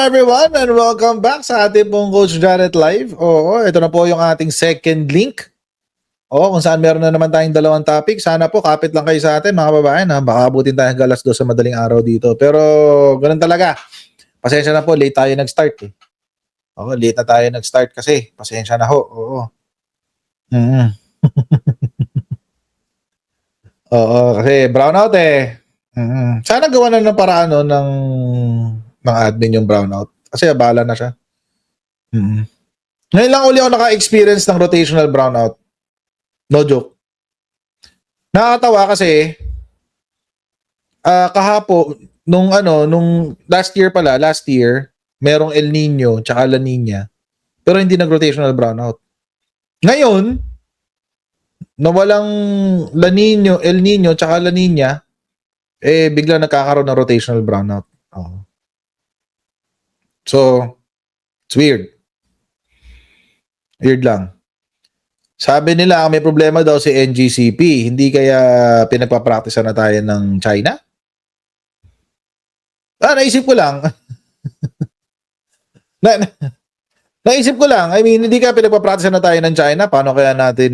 everyone and welcome back sa ating pong Coach Jared Live. Oo, ito na po yung ating second link. Oo, kung saan meron na naman tayong dalawang topic. Sana po kapit lang kayo sa atin mga babae na baka abutin tayo hanggang alas 2 sa madaling araw dito. Pero ganun talaga. Pasensya na po, late tayo nag-start eh. Oo, late na tayo nag-start kasi. Pasensya na ho. Oo. Oo, kasi brownout eh. Sana gawa na ng paraan no, ng admin yung brownout. Kasi abala na siya. Ngayon lang uli ako naka-experience ng rotational brownout. No joke. Nakakatawa kasi nung last year, merong El Nino tsaka La Nina. Pero hindi nag-rotational brownout. Ngayon, na walang El Nino tsaka La Nina, bigla nagkakaroon ng rotational brownout. Oh. So, it's weird. Weird lang. Sabi nila may problema daw si NGCP. Hindi kaya pinagpapractice na tayo ng China? Naisip ko lang. Naisip ko lang. I mean, hindi kaya pinagpapractice na tayo ng China. Paano kaya natin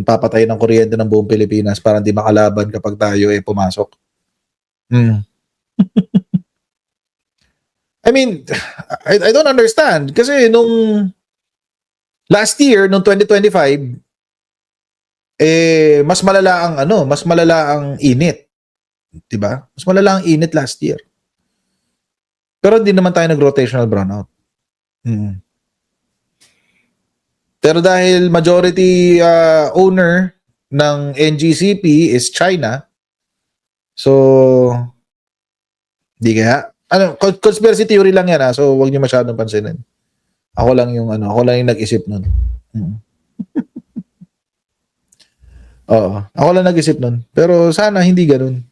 papatayin ng kuryente ng buong Pilipinas para hindi makalaban kapag tayo pumasok? I mean, I don't understand. Kasi nung last year, nung 2025, mas malala ang init. 'Di ba? Mas malala ang init last year. Pero hindi naman tayo nag-rotational brownout. Pero dahil majority owner ng NGCP is China, so di kaya conspiracy theory lang yan so wag niyo masyadong pansinin. Ako lang yung nag-isip nun. Oo, ako lang nag-isip nun. Pero sana hindi ganun.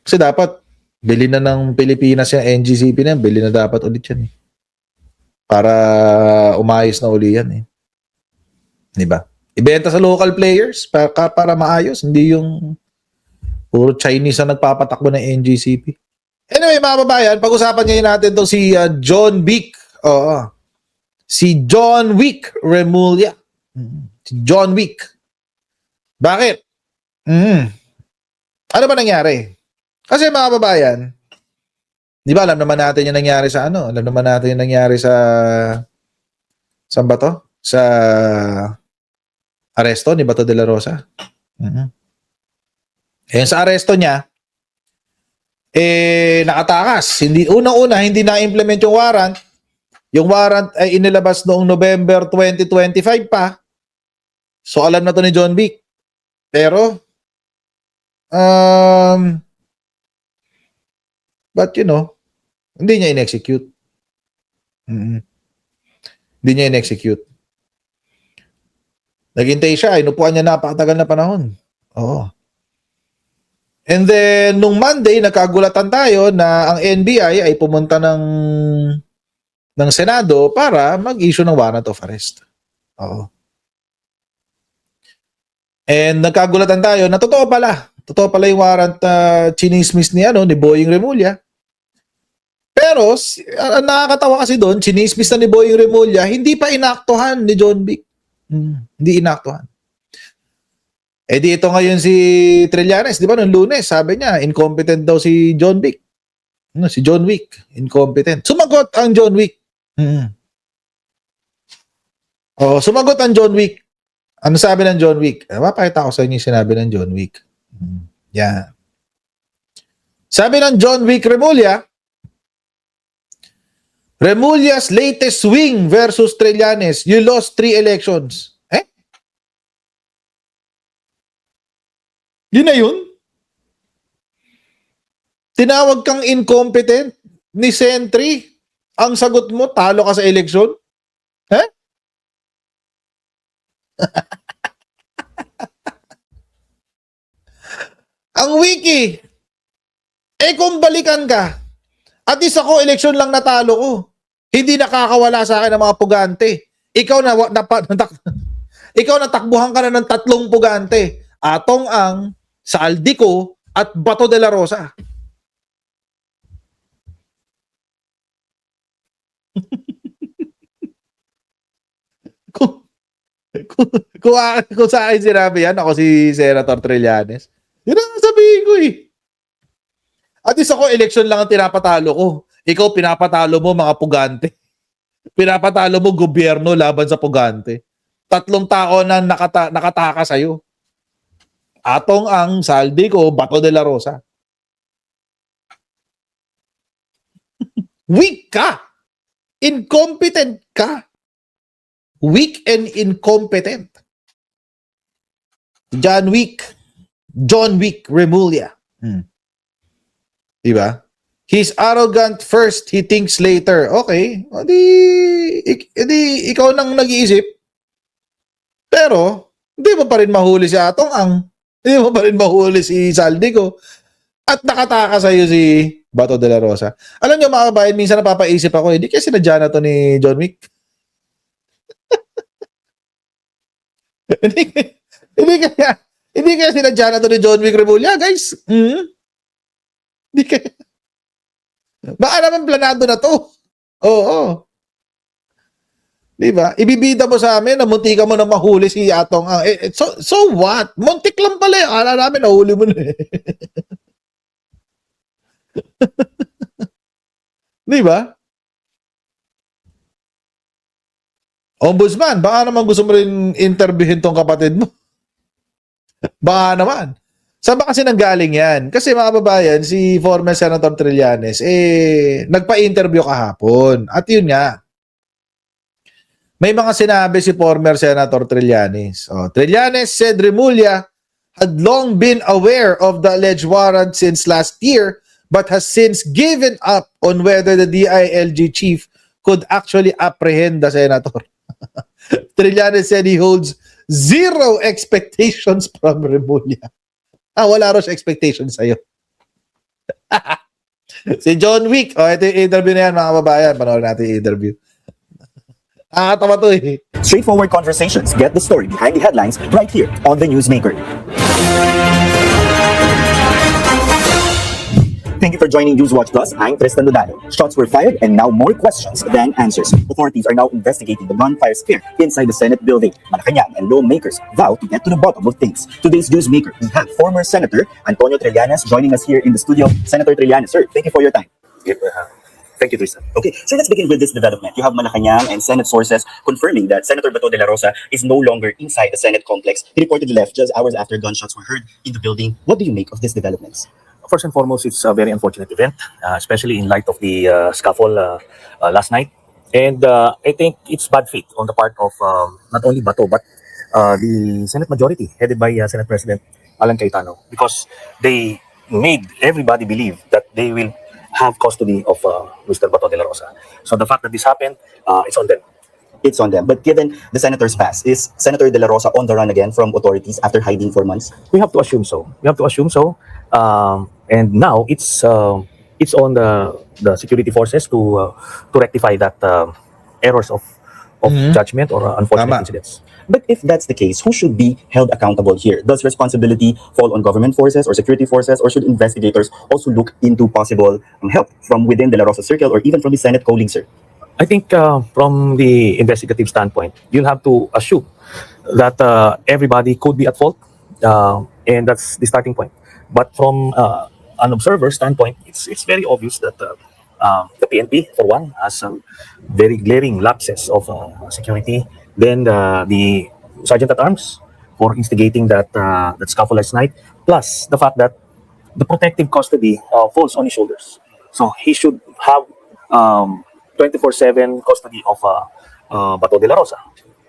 Kasi dapat bili na ng Pilipinas yung NGCP na yan. Bili na dapat ulit yan eh. Para umayos na uli yan eh. Diba? Ibenta sa local players para maayos. Hindi yung puro Chinese na nagpapatakbo ng NGCP. Anyway, mga babayan, pag-usapan ngayon natin to si John Wick. Oo. Si John Wick Remulla. Si John Wick. Bakit? Ano ba nangyari? Kasi mga babayan, di ba alam naman natin yung nangyari sa Alam naman natin yung nangyari sa saan ba to? Sa aresto ni Bato de la Rosa. Sa aresto niya, nakatakas. Unang-una, hindi na-implement yung warrant. Yung warrant ay inilabas noong November 2025 pa. So alam na to ni John Wick. Pero, but hindi niya in-execute. Hindi niya in-execute. Naghintay siya, inupuan niya napakatagal na panahon. Oo. And then, nung Monday, nagkagulatan tayo na ang NBI ay pumunta ng Senado para mag-issue ng warrant of arrest. Oo. And nagkagulatan tayo na totoo pala yung warrant chinismis ni Boying Remulla. Pero ang nakakatawa kasi doon, chinismis na ni Boying Remulla, hindi pa inaktuhan ni John Wick. Hindi inaktuhan. Ito ngayon si Trillanes, di ba nung Lunes, sabi niya incompetent daw si John Wick. Si John Wick, incompetent. Sumagot ang John Wick. Sumagot ang John Wick. Ano sabi ng John Wick? Mapakita ko sa inyo yung sinabi ng John Wick. Yan. Sabi ng John Wick Remulla's latest swing versus Trillanes. You lost 3 elections. Yun na yun? Tinawag kang incompetent ni Sentry. Ang sagot mo, talo ka sa eleksyon? Ang wiki. Kung balikan ka, at least ako, eleksyon lang natalo ko. Hindi nakakawala sa akin ng mga pugante. Ikaw natakbuhan ka na ng 3 pugante. Atong Ang, Saldico, at Bato de la Rosa. Kung, kung sa akin sinabi yan, ako si Senator Trillanes, yun ang sabihin ko eh. At least ako, election lang ang tinapatalo ko. Ikaw, pinapatalo mo mga pugante. Pinapatalo mo gobyerno laban sa pugante. 3 tao na nakataka sa'yo. Atong ang saldi ko, Bato de la Rosa. Weak ka! Incompetent ka! Weak and incompetent. John Wick Remulla. Diba? He's arrogant first, he thinks later. Okay, edi ikaw nang nag-iisip. Pero, hindi mo pa rin mahuli si Atong Ang. Hindi mo pa rin mahuli si Saldico. At nakataka sa'yo si Bato de la Rosa. Alam nyo mga kabayan, minsan napapaisip ako, hindi kaya sinadya na to ni John Wick. hindi kaya sinadya na to ni John Wick Remulla, guys. Hindi kaya. Baka naman planado na to. Oo. Diba? Ibibida mo sa amin na munti ka mo na mahuli si Atong Ang. So what? Muntik lang pala. Akala namin nahuli mo na eh. Diba? Ombudsman, baka naman gusto mo rin interviewin tong kapatid mo. Baka naman. Saan ba kasi nanggaling yan? Kasi mga kababayan, si former Senator Trillanes, nagpa-interview kahapon. At yun nga, may mga sinabi si former Senator Trillanes. Trillanes said Remulla had long been aware of the alleged warrant since last year, but has since given up on whether the DILG chief could actually apprehend the senator. Trillanes said he holds zero expectations from Remulla. Wala raw siya expectations sa'yo. Si John Wick. Ito yung interview na yan, mga kababayan. Panoorin natin yung interview. Nakakatawa to eh. Straightforward conversations. Get the story behind the headlines right here on The Newsmaker. Thank you for joining Newswatch Plus. I'm Tristan Dodalo. Shots were fired and now more questions than answers. Authorities are now investigating the gunfire scare inside the Senate building. Malacanang and lawmakers vow to get to the bottom of things. Today's Newsmaker, we have former Senator Antonio Trillanes joining us here in the studio. Senator Trillanes, sir, thank you for your time. Thank you, Tristan. Okay, so let's begin with this development. You have Malacanang and Senate sources confirming that Senator Bato de la Rosa is no longer inside the Senate complex. He reportedly left just hours after gunshots were heard in the building. What do you make of these developments? First and foremost, it's a very unfortunate event, especially in light of the scuffle last night. And I think it's bad faith on the part of not only Bato, but the Senate majority, headed by Senate President Alan Cayetano, because they made everybody believe that they will have custody of Mr. Bato de la Rosa. So the fact that this happened, it's on them. It's on them. But given the senator's past, is Senator de la Rosa on the run again from authorities after hiding for months? We have to assume so. And now it's on the security forces to rectify that errors of judgment or unfortunate Tama. incidents. But if that's the case, who should be held accountable here? Does responsibility fall on government forces or security forces, or should investigators also look into possible help from within de la Rosa circle or even from the Senate colleagues, sir? I think from the investigative standpoint, you'll have to assume that everybody could be at fault, and that's the starting point. But from an observer standpoint, it's very obvious that the PNP, for one, has some very glaring lapses of security. Then the Sergeant at Arms for instigating that scuffle last night, plus the fact that the protective custody falls on his shoulders. So he should have 24/7 custody of Bato de la Rosa.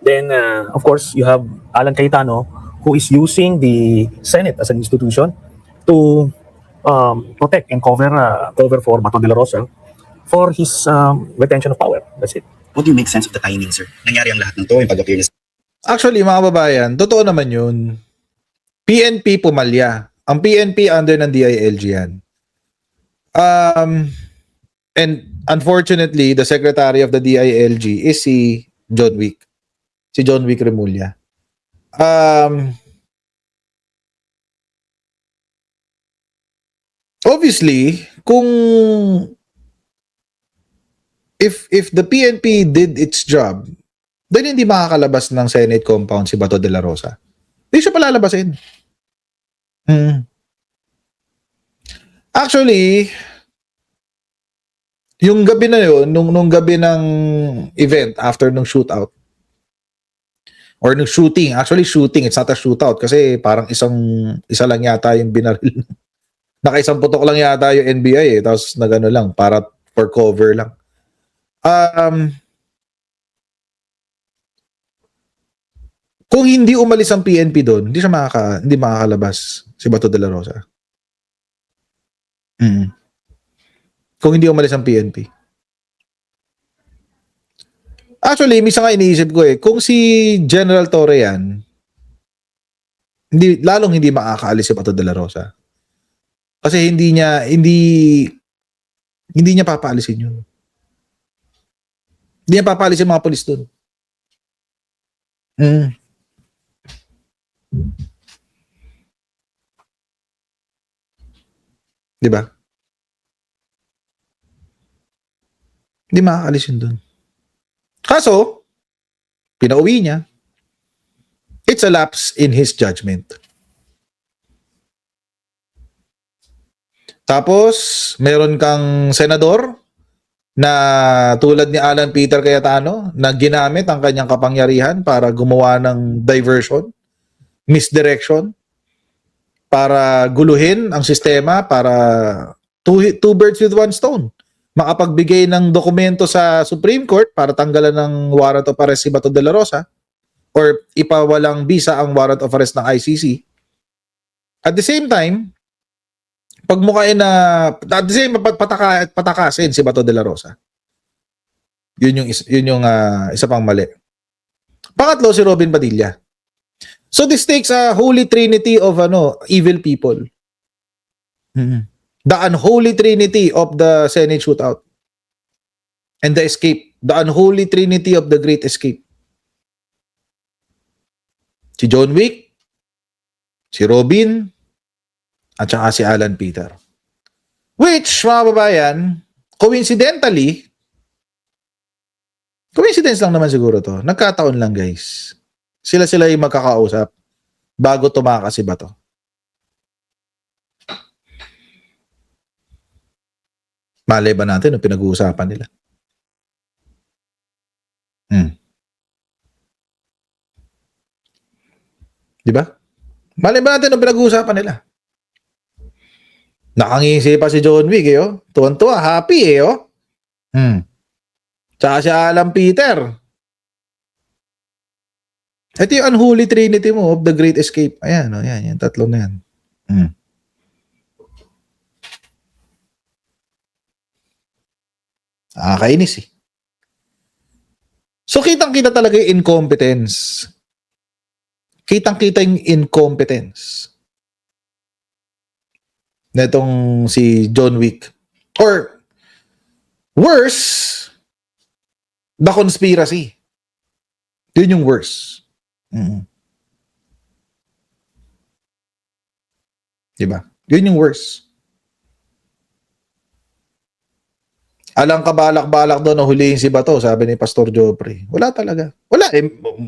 Then, of course, you have Alan Cayetano, who is using the Senate as an institution to protect and cover for Bato de la Rosa for his retention of power. That's it. What do you make sense of the timing, sir? Nangyari ang lahat ng to, yung pag-appear ni Actually, mga kababayan, totoo naman yun. PNP pumalya. Ang PNP under ng DILG yan. And unfortunately, the secretary of the DILG is si John Wick. Si John Wick Remulla. Obviously, kung if the PNP did its job, then hindi makakalabas ng Senate compound si Bato de la Rosa. Hindi siya palalabasin. Actually, yung gabi na yun, nung gabi ng event after nung shootout, or nung shooting, actually shooting, it's not a shootout kasi parang isa lang yata yung binaril. Nakaisang putok lang yata yung NBI tapos nagano lang, para for cover lang. Kung hindi umalis ang PNP doon, hindi makakalabas si Bato de la Rosa. Kung hindi umalis ang PNP. Actually, misa nga iniisip ko kung si General Torre yan, lalong hindi makakaalis si Bato de la Rosa. Kasi hindi niya papaalisin yun. Hindi niya papaalisin mga polis doon. Di ba? Hindi makakaalis yun doon. Kaso, pinauwi niya. It's a lapse in his judgment. Tapos, meron kang senador na tulad ni Alan Peter Cayetano na ginamit ang kanyang kapangyarihan para gumawa ng diversion, misdirection, para guluhin ang sistema, para two birds with one stone. Makapagbigay ng dokumento sa Supreme Court para tanggalan ng warrant of arrest si Bato de la Rosa or ipawalang bisa ang warrant of arrest ng ICC. At the same time, patakasin si Bato de la Rosa. Yun yung isa pang mali. Pangatlo, si Robin Padilla. So this takes a holy trinity of evil people. The unholy trinity of the Senate shootout and the escape. The unholy trinity of the great escape. Si John Wick, si Robin, at saka si Alan Peter. Which, mga babayan, coincidence lang naman siguro to. Nagkataon lang, guys. Sila yung magkakausap bago tumakas si Bato. Malay ba natin ang pinag-uusapan nila? Di ba? Malay ba natin ang pinag-uusapan nila? Nakangisi pa si John Wick Tuwan-tuwa, happy Tsaka si Alan Peter. Ito yung unholy trinity mo of the great escape. Ayan, yan, tatlo na yan. Kainis So, kitang-kita talaga yung incompetence. Kitang-kita yung incompetence netong si John Wick. Or, worse, the conspiracy. Yun yung worse. Diba? Yun yung worse. Alang kabalak-balak doon na huliin si Bato, sabi ni Pastor Joffrey. Wala talaga. Wala.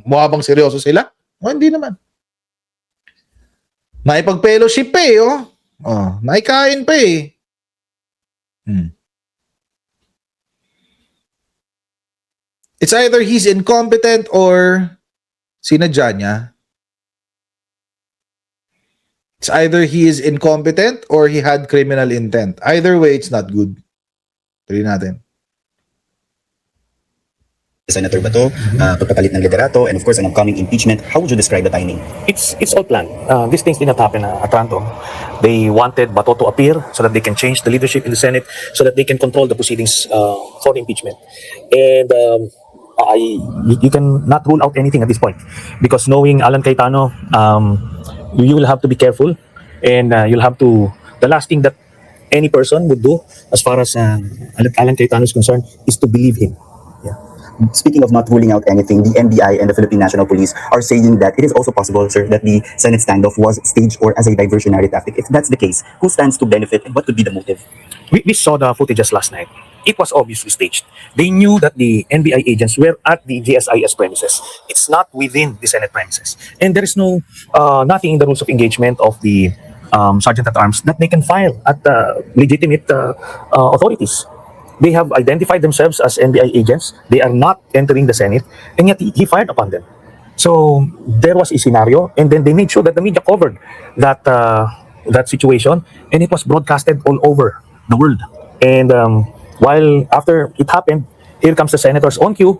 Mukha bang seryoso sila? Hindi naman. Naipag-fellowship naikain pa It's either he's incompetent or sinadya niya. It's either he is incompetent or he had criminal intent. Either way, it's not good. Tuloy natin. Senator Bato, pagpapalit ng liderato, and of course, an upcoming impeachment. How would you describe the timing? It's all planned. These things did not happen at random. They wanted Bato to appear so that they can change the leadership in the Senate, so that they can control the proceedings for impeachment. And you can not rule out anything at this point, because knowing Alan Cayetano, you will have to be careful, and you'll have to. The last thing that any person would do, as far as Alan Cayetano is concerned, is to believe him. Yeah. Speaking of not ruling out anything, the NBI and the Philippine National Police are saying that it is also possible, sir, that the Senate standoff was staged or as a diversionary tactic. If that's the case, who stands to benefit and what could be the motive? We saw the footages last night. It was obviously staged. They knew that the NBI agents were at the GSIS premises. It's not within the Senate premises. And there is no nothing in the rules of engagement of the Sergeant at Arms that they can file at legitimate authorities. They have identified themselves as NBI agents. They are not entering the Senate, and yet he fired upon them. So there was a scenario, and then they made sure that the media covered that that situation, and it was broadcasted all over the world. And while after it happened, here comes the senators on cue,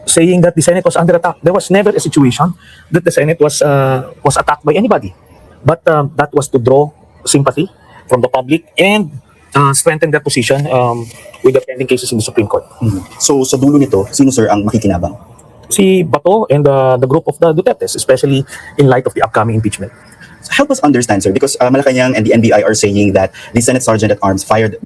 saying that the Senate was under attack. There was never a situation that the Senate was attacked by anybody, but that was to draw sympathy from the public and strengthen their position with the pending cases in the Supreme Court. So sa dulo nito, sino, sir, ang makikinabang? Si Bato and the group of the Dutertes, especially in light of the upcoming impeachment. Help us understand, sir, because Malacanang and the NBI are saying that the Senate Sergeant at Arms fired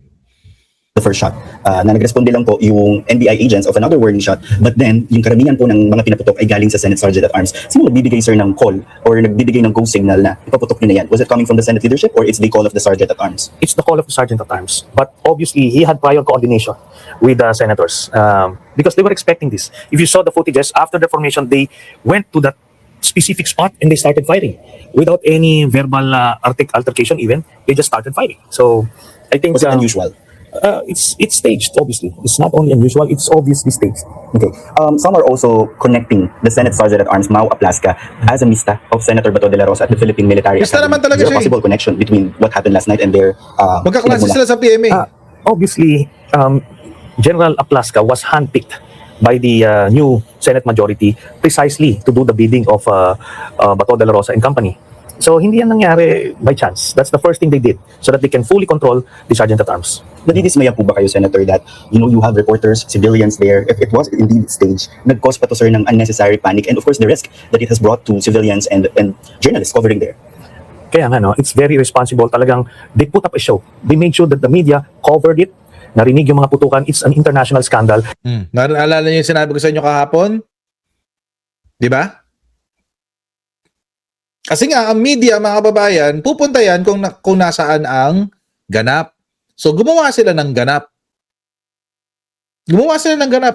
the first shot. Na nagresponde lang po yung NBI agents of another warning shot, but then yung karamihan po ng mga pinaputok ay galing sa Senate Sergeant at Arms. Sino nagbibigay, sir, ng call or nagbibigay ng go signal na ipaputok nyo na yan? Was it coming from the Senate leadership or it's the call of the Sergeant at Arms? It's the call of the Sergeant at Arms. But obviously, he had prior coordination with the senators because they were expecting this. If you saw the footages, after the formation, they went to that specific spot and they started fighting without any verbal altercation even. They just started fighting. So I think Was it unusual? It's staged, obviously. It's not only unusual, it's obviously staged. Okay. Some are also connecting the Senate Sergeant at Arms, Mau Aplaska, as a mista of Senator Bato de la Rosa at the Philippine Military Mista Academy. naman talaga Is there a siya eh. possible connection between what happened last night and their Magkaklase pinagmula? sila sa PMA. Obviously, General Aplaska was handpicked by the new Senate majority precisely to do the bidding of Bato de la Rosa and company. So hindi yan nangyari by chance. That's the first thing they did so that they can fully control the Sergeant at Arms. Nadidismaya po ba kayo, Senator, that you have reporters, civilians there, if it was indeed staged, nag-cause pa to, sir, ng unnecessary panic and of course the risk that it has brought to civilians and journalists covering there? Kaya nga, no, it's very responsible. Talagang they put up a show. They made sure that the media covered it, narinig yung mga putukan. It's an international scandal. Naalala niyo yung sinabi ko sa inyo kahapon? Di ba? Kasi nga, ang media, mga kababayan, pupunta yan kung nasaan ang ganap. So, gumawa sila ng ganap.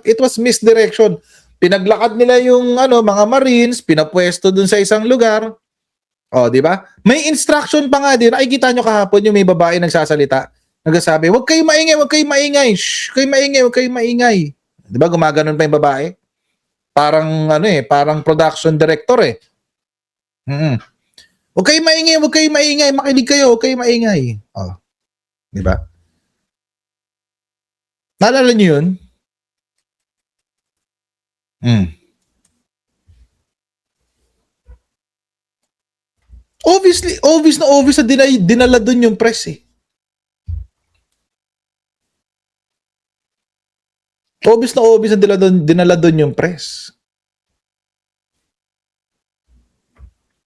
It was misdirection. Pinaglakad nila yung mga Marines, pinapwesto dun sa isang lugar. O, di ba? May instruction pa nga din. Nakikita nyo kahapon yung may babae nagsasalita. Nagsasabi, huwag kayo maingay. Shh, huwag kayo maingay. Di ba? Gumaganon pa yung babae. Parang, parang production director eh. Huwag kayo maingay. Makinig kayo, huwag kayo maingay. O, di ba? Naalala nyo yun? Obvious na dinala dun yung press eh. Obvious na dinala dun yung press.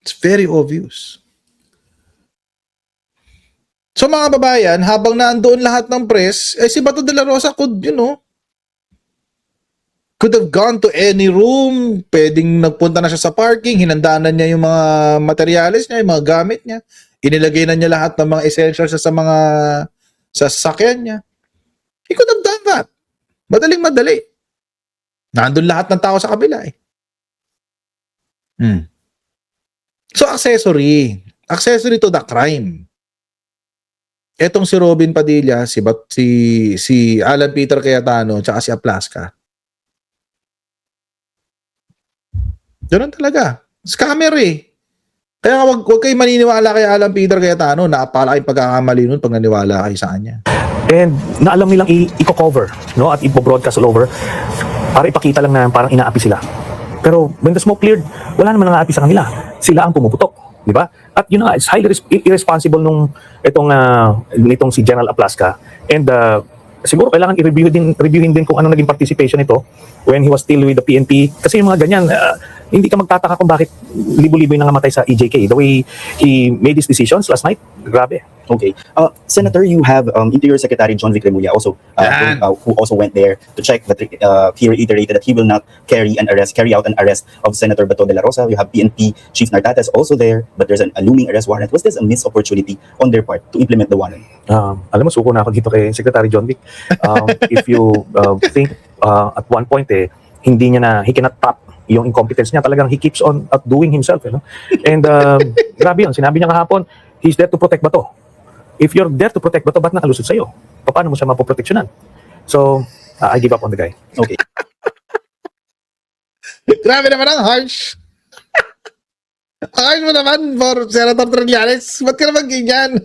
It's very obvious. So mga babayan, habang nandoon lahat ng press, si Bato de la Rosa could have gone to any room, pwedeng nagpunta na siya sa parking, hinandaan niya yung mga materyales niya, yung mga gamit niya, inilagay na niya lahat ng mga essentials sa mga sasakyan niya. He could have done that. Madaling-madali. Nandun lahat ng tao sa kabila eh. So accessory to the crime. Etong si Robin Padilla, si Alan Peter Cayetano, tsaka si Aplaska. Ganun talaga. Scammer eh. Kaya wag kayo maniniwala kay Alan Peter Cayetano. Napalaking pagkakamali nun pag naniwala kayo sa kanya. And na alam nilang i-cover, no, at i-broadcast all over para ipakita lang na parang inaapi sila. Pero when the smoke cleared, wala naman nang aapi sa kanila. Sila ang pumuputok, di ba? At yun nga, it's highly irresponsible nitong si General Aplaska. And siguro kailangan reviewin din kung ano naging participation nito when he was still with the PNP. Kasi yung mga ganyan, hindi ka magtataka kung bakit libo-libo yung nangamatay sa EJK. The way he made his decisions last night, grabe. Okay. Senator, you have Interior Secretary John Vic Remulla also, Yan. who also went there to check that he reiterated that he will not carry out an arrest of Senator Bato de la Rosa. You have PNP Chief Nartates also there, but there's a looming arrest warrant. Was this a missed opportunity on their part to implement the warrant? Alam mo, suko na ako dito kay Secretary John Vic. If you think at one point, hindi niya na, he cannot top yung incompetence niya. Talagang he keeps on outdoing himself. And grabe yun. Sinabi niya kahapon, he's there to protect Bato. If you're there to protect Bato, ba't nakalusot sa'yo? Paano mo siya mapoproteksyonan? So, I give up on the guy. Okay. Grabe naman ang harsh. Harsh mo naman for Senator Trillanes. Ba't ka naman ganyan?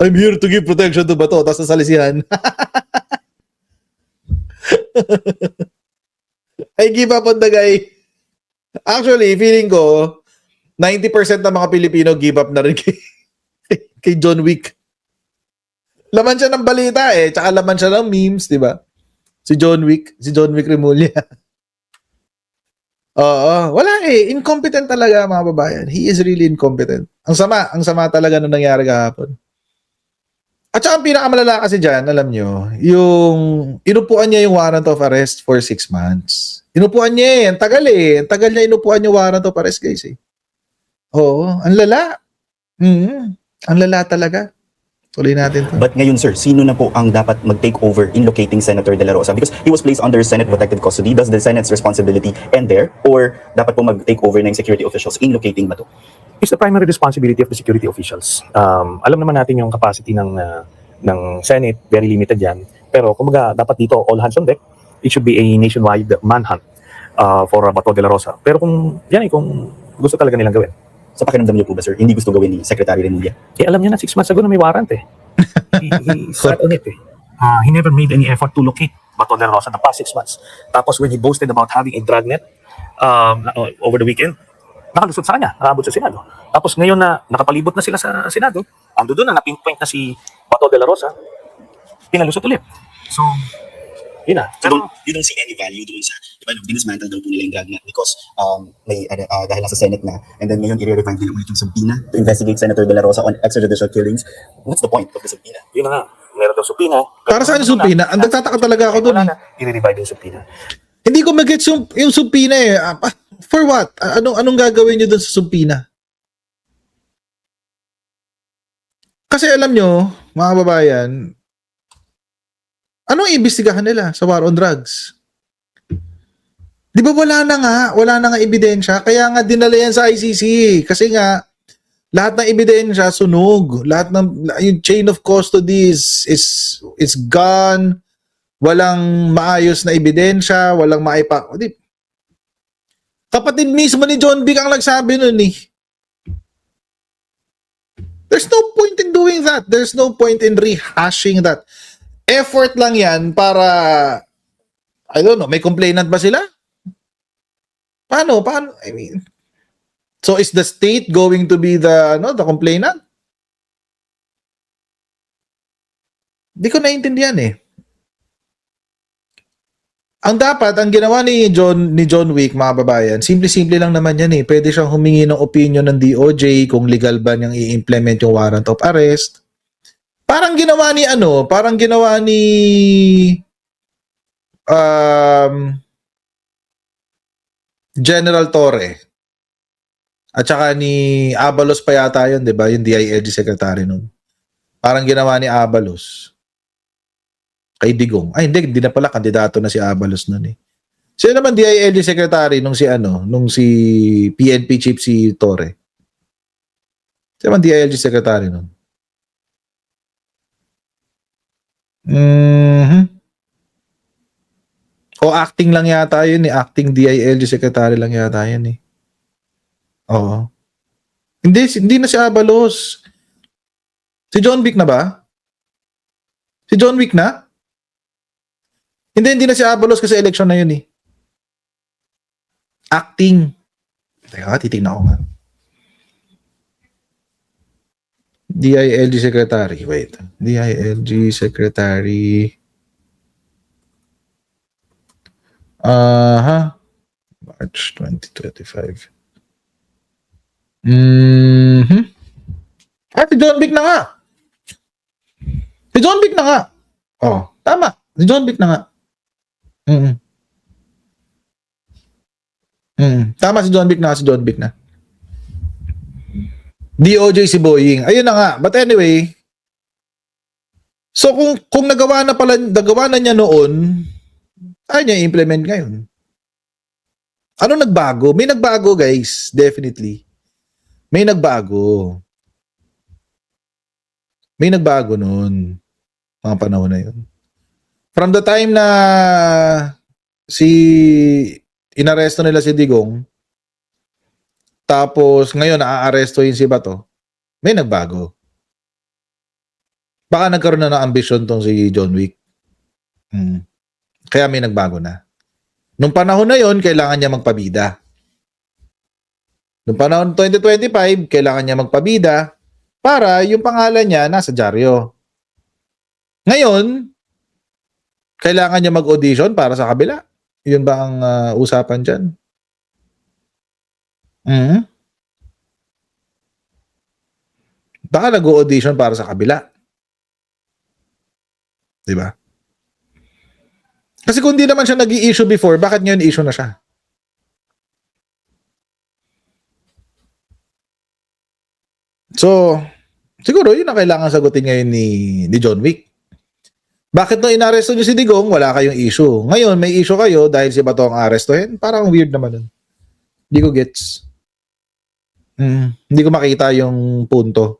I'm here to give protection to Bato, tapos nasalisihan. I give up on the guy. Actually, feeling ko, 90% ng mga Pilipino give up na rin kay John Wick. Laman siya ng balita tsaka laman siya ng memes, di ba? Si John Wick Remulla. Oo, wala incompetent talaga mga babayan. He is really incompetent. Ang sama talaga nung nangyari kahapon. At saka ang pinakamalala kasi dyan, alam nyo, yung inupuan niya yung warrant of arrest for 6 months. Inupuan niya ang tagal Ang tagal niya inupuan yung warrant of arrest, guys Oo, ang lala. Ang lala talaga. Tuloy natin to. But ngayon, sir, sino na po ang dapat mag-take over in locating Senator De La Rosa? Because he was placed under Senate protective custody. Does the Senate's responsibility end there? Or dapat po mag-take over ng security officials in locating Bato? It's the primary responsibility of the security officials. Alam naman natin yung capacity ng Senate, very limited yan. Pero kumbaga, dapat dito, all hands on deck, it should be a nationwide manhunt for Bato de la Rosa. Pero kung gusto talaga nilang gawin. Sa pakiramdam niyo po ba, sir, hindi gusto gawin ni Secretary Remulla? Alam niya na 6 months ago na may warrant he sat on it he never made any effort to locate Bato de la Rosa the past 6 months. Tapos when he boasted about having a dragnet over the weekend, nakalusot sa kanya, nakabot sa Senado. Tapos ngayon na nakapalibot na sila sa Senado, ando doon na pinpoint na si Bato de la Rosa, pinalusot ulit. So, yun na. You don't see any value doon sa, dinismantle daw po nila yung dragnet because dahil nasa Senate na, and then ngayon i-revive nila ulit yung subpoena to investigate Senator De La Rosa on extrajudicial killings. What's the point of the subpoena? Yun na nga. Meron daw subpoena. Para saan yung subpoena? Ang nagtataka talaga ako doon. Wala na. I-revive yung subpoena. Hindi ko mag-gets yung subpoena For what? Anong gagawin nyo doon sa subpoena? Kasi alam nyo, mga babayan, anong iimbestigahan nila sa war on drugs? Di ba wala na nga ebidensya, kaya nga dinala yan sa ICC. Kasi nga, lahat ng ebidensya sunog. Lahat ng yung chain of custody is gone. Walang maayos na ebidensya, walang kapatid mismo ni John Vic ang nagsabi nun There's no point in doing that. There's no point in rehashing that. Effort lang yan para, I don't know, may complainant ba sila? Paano? I mean, so is the state going to be the complainant? Di ko naiintindihan Ang ginawa ni John Wick, mga babayan, simple-simple lang naman yan Pwede siyang humingi ng opinion ng DOJ kung legal ba niyang i-implement yung warrant of arrest. Parang ginawa ni General Torre. At saka ni Abalos pa yata yun, di ba? Yung DILG secretary nun. Parang ginawa ni Abalos. Kay Digong. Ay, hindi na pala. Kandidato na si Abalos nun Sino naman DILG secretary nung si PNP chief si Torre? Sino naman DILG secretary nun? O acting lang yata yun Acting DILG secretary lang yata yun Oo. Hindi na si Abalos. Si John Vic na ba? Si John Wick na? Hindi na si Abalos kasi election na yun Acting. Teka, titignan ko nga. DILG secretary. Wait. DILG secretary. March 2025. Mhm. Si John Vic na nga. Si John Vic na nga. Oh, tama. Si John Vic na nga. Tama si John Vic na, si John Vic na. DOJ si Boying. Ayun na nga. But anyway, so kung nagawa na niya noon, ayaw niya i-implement ngayon. Ano nagbago? May nagbago, guys. Definitely. May nagbago. May nagbago noon. Mga panahon na yun. From the time na inaresto nila si Digong, tapos ngayon naaarestohin si Bato, may nagbago. Baka nagkaroon na ng ambisyon tong si John Wick. Kaya may nagbago na. Nung panahon na yon, kailangan niya magpabida. Nung panahon 2025, kailangan niya magpabida para yung pangalan niya nasa dyaryo. Ngayon, kailangan niya mag-audition para sa kabila. Yun ba ang usapan dyan? Baka nag-audition para sa kabila. Diba? Kasi kung di naman siya nag-i-issue before, bakit ngayon issue na siya? So, siguro yun ang kailangan sagutin ngayon ni John Wick. Bakit nung inaresto niyo si Digong, wala kayong issue? Ngayon, may issue kayo dahil si Bato ang arestohin? Parang weird naman nun. Hindi ko gets. Hindi ko makita yung punto.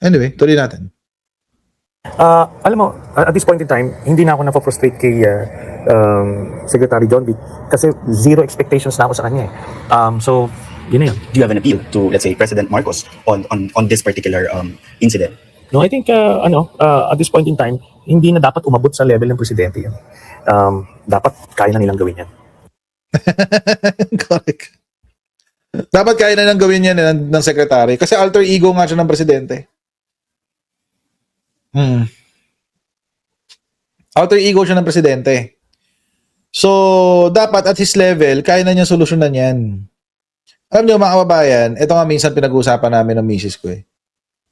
Anyway, tuloy natin. Alam mo, at this point in time, hindi na ako na-frustrate kay Secretary John Vic kasi zero expectations na ako sa kanya. So, yun na yun. Do you have an appeal to, let's say, President Marcos on this particular incident? No, I think, at this point in time, hindi na dapat umabot sa level ng presidente yun. Dapat kaya na nilang gawin yan. Correct. Dapat kaya na nilang gawin yan ng secretary. Kasi alter ego nga siya ng presidente. Alter ego siya ng presidente. So, dapat at his level, kaya na niya solusyonan yan. Alam niyo mga kababayan, ito nga minsan pinag-uusapan namin ng misis ko eh.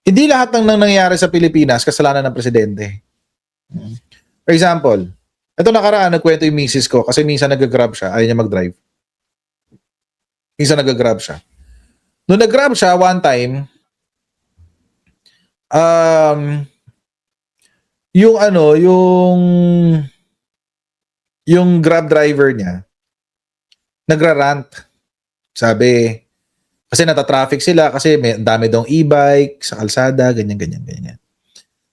Hindi lahat ng nangyayari sa Pilipinas kasalanan ng presidente. For example, ito nakaraan, nagkwento yung misis ko kasi minsan nag-grab siya, ayaw niya mag-drive. Minsan nag-grab siya. Nung nag-grab siya, one time, yung grab driver niya, nagrarant. Sabi, kasi nata-traffic sila kasi may dami daw e-bike sa kalsada, ganyan.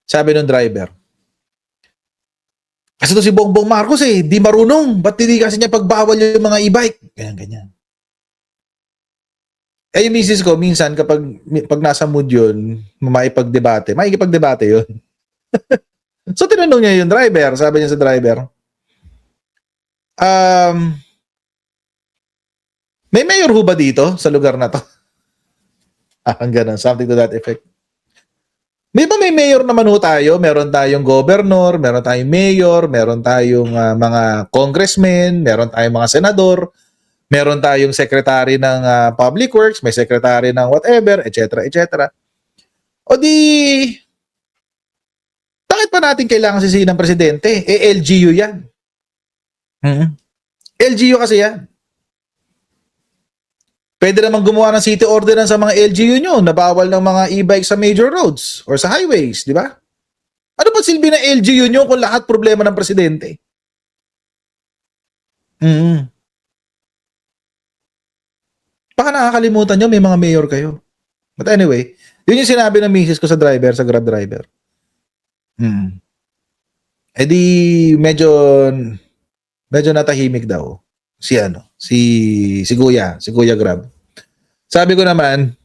Sabi ng driver, kasi to si Bongbong Marcos di marunong. Ba't hindi kasi niya pagbawal yung mga e-bike? Ganyan. Yung misis ko, minsan pag nasa mood yun, makikipagdebate yun. So, tinanong niya yung driver. Sabi niya sa driver, may mayor ho ba dito sa lugar na to? Ang ganun, something to that effect. May mayor naman ho tayo? Meron tayong governor, meron tayong mayor, meron tayong mga congressmen, meron tayong mga senador, meron tayong secretary ng public works, may secretary ng whatever, etc. O di, bakit pa natin kailangan sisihin ng presidente? LGU yan. LGU kasi yan. Pwede naman gumawa ng city ordinance sa mga LGU nyo na bawal ng mga e-bike sa major roads or sa highways, di ba? Ano pa silbi ng LGU nyo kung lahat problema ng presidente? Baka nakakalimutan nyo, may mga mayor kayo. But anyway, yun yung sinabi ng misis ko sa driver, sa grab driver. Di medyo natahimik daw si Kuya Grab. Sabi ko naman,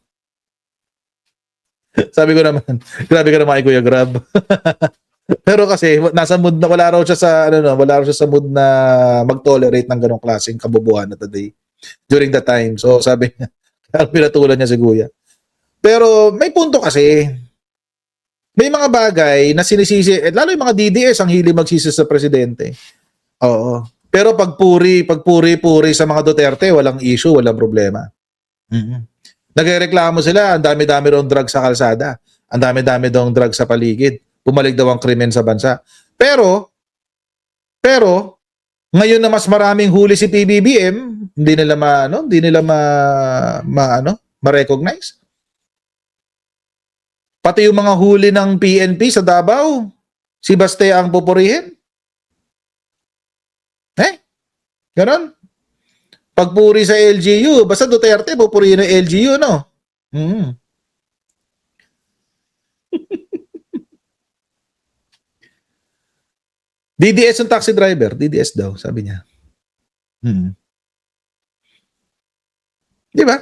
grabe ka naman kay Kuya Grab. Pero kasi nasa mood na wala raw siya sa mood na mag-tolerate ng ganong klaseng kabobohan na today during that time. So sabi niya, pinatulan niya si Kuya. Pero may punto kasi. May mga bagay na sinisisi, lalo yung mga DDS ang hilig magsisi sa presidente. Oo. Pero pagpuri-puri sa mga Duterte, walang issue, walang problema. Mhm. Nagrereklamo sila, ang dami-dami daw drugs sa kalsada. Ang dami-dami daw drugs sa paligid. Bumalik daw ang krimen sa bansa. Pero, ngayon na mas maraming huli si PBBM, hindi nila ma-recognize. Pati yung mga huli ng PNP sa Davao, si Bastea ang pupurihin. Ganon. Pagpuri sa LGU, basta Duterte, pupurihin ng LGU, no? Hmm. DDS yung taxi driver. DDS daw, sabi niya. Di ba?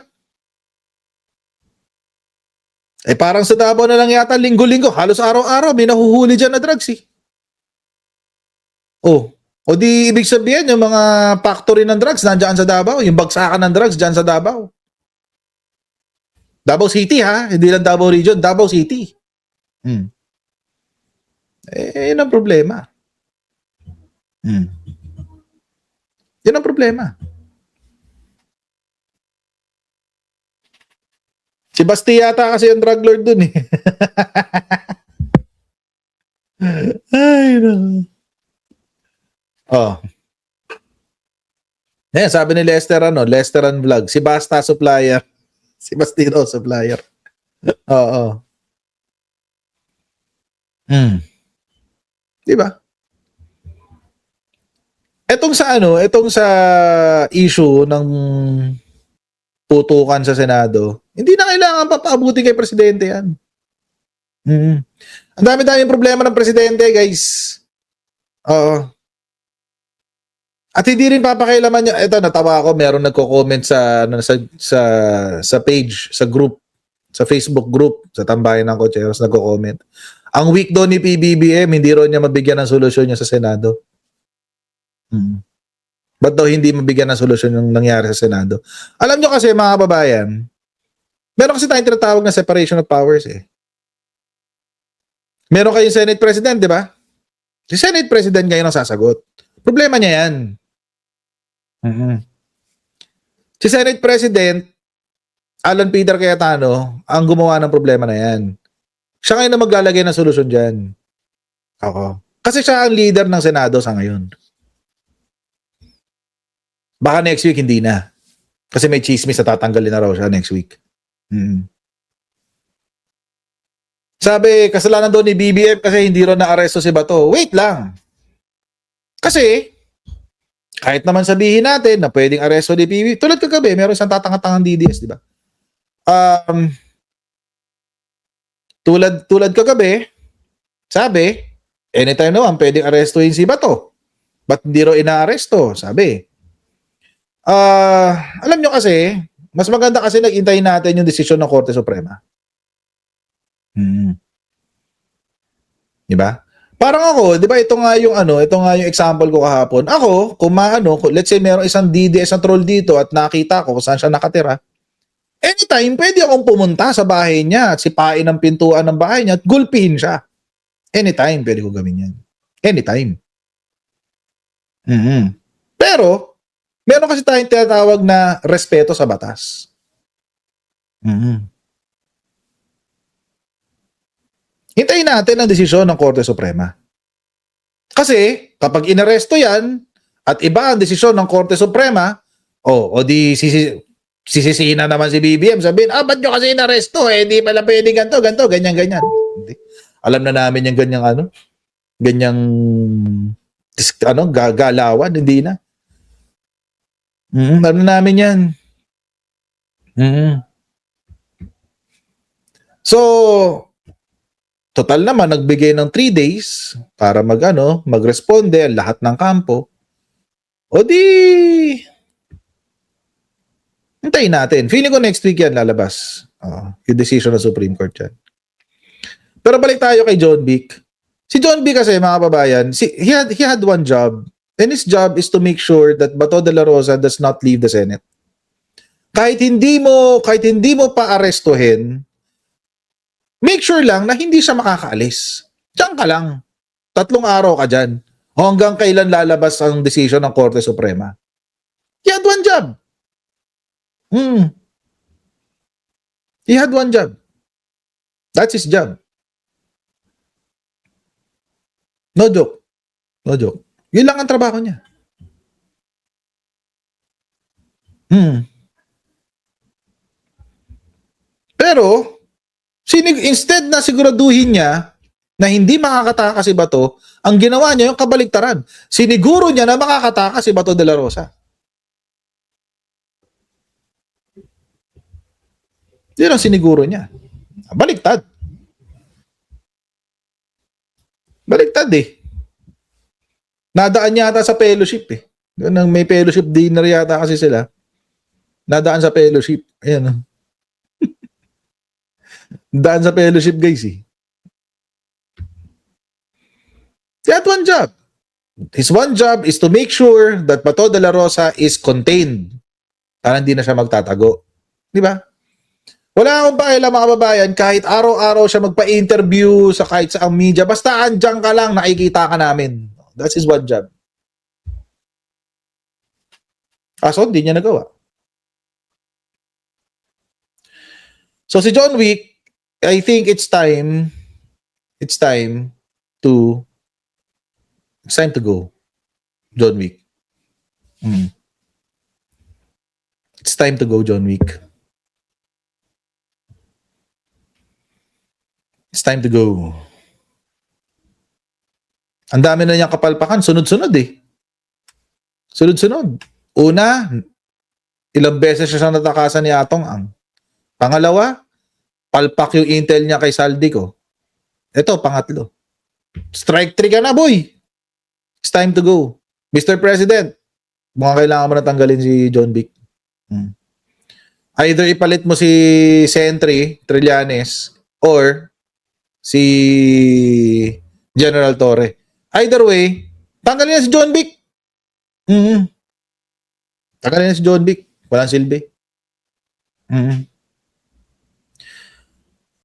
Parang sa Davao na lang yata, linggo-linggo, halos araw-araw, may nahuhuli dyan na drugs eh. O di ibig sabihin, yung mga factory ng drugs nandiyan sa Davao, yung bagsakan ng drugs dyan sa Davao. Davao City ha, hindi lang Davao Region, Davao City. Yun ang problema. Yun ang problema. Si Basti yata kasi yung drug lord dun eh. Ay, no. Sabi ni Lesteran Vlog, si Basta supplier. Si Bastiro supplier. Oo. Di ba? Etong sa issue ng putukan sa Senado, hindi na kailangan papaabuti kay presidente yan. Ang dami-daming problema ng presidente, guys. Oo. At hindi rin papakailaman niya. Ito, natawa ako, meron nagko-comment sa page, sa group, sa Facebook group, sa Tambayan ng Kotseros, nagko-comment. Ang weak daw ni PBBM, hindi rin niya mabigyan ng solusyon niya sa Senado. Ba't daw hindi mabigyan ng solusyon yung nangyari sa Senado? Alam nyo kasi, mga kababayan, meron kasi tayong tinatawag na separation of powers eh. Meron kayong Senate President, di ba? Si Senate President ngayon ang sasagot. Problema niya yan. Si Senate President, Alan Peter Cayetano, ang gumawa ng problema na yan. Siya ngayon na maglalagay ng solusyon dyan. Kasi siya ang leader ng Senado sa ngayon. Baka next week hindi na. Kasi may chismis na tatanggalin na raw siya next week. Sabi, kasalanan doon ni BBM kasi hindi raw na-aresto si Bato. Wait lang. Kasi, kahit naman sabihin natin na pwedeng aresto ni PBBM, tulad kagabi, meron isang tatangatangang DDS, di ba? Tulad kagabi, sabi, anytime naman pwedeng arestuhin si Bato. Ba't hindi raw ina-aresto? Sabi. Alam nyo kasi, mas maganda kasi nag-intayin natin yung desisyon ng Korte Suprema. Diba? Parang ako, 'di ba ito nga yung example ko kahapon. Ako, kung let's say merong isang DDS na troll dito at nakita ko kung saan siya nakatira. Anytime pwede akong pumunta sa bahay niya at sipain ang pintuan ng bahay niya at gulpihin siya. Anytime pwede ko gawin 'yan. Anytime. Pero meron kasi tayong tinatawag na respeto sa batas. Hintayin natin ang desisyon ng Korte Suprema. Kasi, kapag inaresto yan, at iba ang desisyon ng Korte Suprema, o di sisisihin na naman si BBM, sabihin, ba't nyo kasi inaresto? Di pala pwede ganito, ganyan. Alam na namin yung ganyang galawan, hindi na. Alam na namin yan. So, total naman, nagbigay ng 3 days para magresponde ang lahat ng kampo. O di, hintayin natin. Feeling ko next week yan lalabas. Yung decision ng Supreme Court yan. Pero balik tayo kay John Vic. Si John Vic kasi, mga kababayan, he had one job. And his job is to make sure that Bato de la Rosa does not leave the Senate. Kahit hindi mo pa arestuhin, make sure lang na hindi siya makakaalis. Diyan ka lang. 3 araw ka dyan. O hanggang kailan lalabas ang decision ng Korte Suprema? He had one job. He had one job. That's his job. No joke. No joke. Yun lang ang trabaho niya. Pero, instead na siguraduhin niya na hindi makakatakas si Bato, ang ginawa niya yung kabaliktaran. Siniguro niya na makakatakas si Bato de la Rosa. Yun ang siniguro niya. Baliktad. Baliktad eh. Nadaan niya ata sa fellowship eh. May fellowship dinner yata kasi sila. Nadaan sa fellowship. Ayan. Daan sa fellowship guys eh. He had one job. His one job is to make sure that Bato de la Rosa is contained. Para hindi na siya magtatago. Di ba? Wala akong pakialam mga kababayan kahit araw-araw siya magpa-interview sa kahit saang media. Basta andyan ka lang, nakikita ka namin. That's his one job. Kaso, hindi niya nagawa. So si John Wick, I think it's time to go. John Wick. It's time to go, John Wick. It's time to go. Ang dami na niyang kapalpakan. Sunod-sunod eh. Sunod-sunod. Una, ilang beses siya natakasan ni Atong Ang. Pangalawa, palpak yung intel niya kay Saldico. Ito, pangatlo. Strike 3 ka na, boy. It's time to go. Mr. President, mukhang kailangan mo na tanggalin si John Wick. Either ipalit mo si Sentry Trillanes or si General Torre. Either way, tanggalin na si John Wick. Tanggalin na si John Wick. Walang silbi.